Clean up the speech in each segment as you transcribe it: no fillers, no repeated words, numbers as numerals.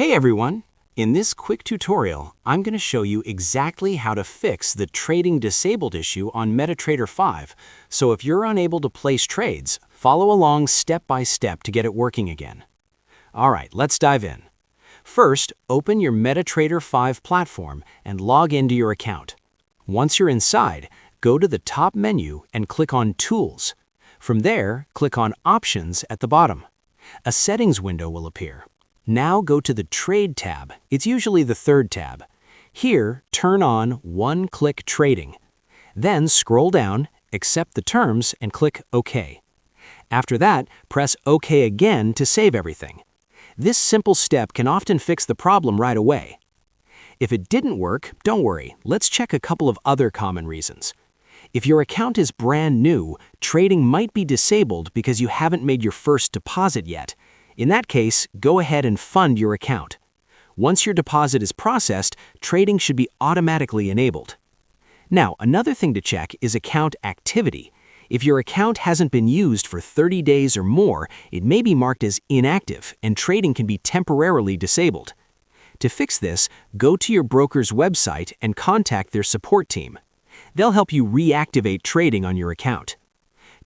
Hey everyone! In this quick tutorial, I'm going to show you exactly how to fix the trading disabled issue on MetaTrader 5, so if you're unable to place trades, follow along step by step to get it working again. Alright, let's dive in. First, open your MetaTrader 5 platform and log into your account. Once you're inside, go to the top menu and click on Tools. From there, click on Options at the bottom. A settings window will appear. Now go to the Trade tab. It's usually the third tab. Here, turn on one-click trading. Then scroll down, accept the terms, and click OK. After that, press OK again to save everything. This simple step can often fix the problem right away. If it didn't work, don't worry. Let's check a couple of other common reasons. If your account is brand new, trading might be disabled because you haven't made your first deposit yet. In that case, go ahead and fund your account. Once your deposit is processed, trading should be automatically enabled. Now, another thing to check is account activity. If your account hasn't been used for 30 days or more, it may be marked as inactive and trading can be temporarily disabled. To fix this, go to your broker's website and contact their support team. They'll help you reactivate trading on your account.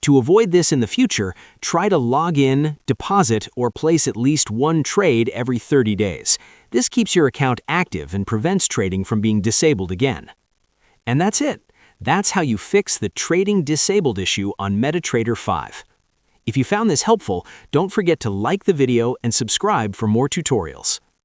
To avoid this in the future, try to log in, deposit, or place at least one trade every 30 days. This keeps your account active and prevents trading from being disabled again. And that's it. That's how you fix the trading disabled issue on MetaTrader 5. If you found this helpful, don't forget to like the video and subscribe for more tutorials.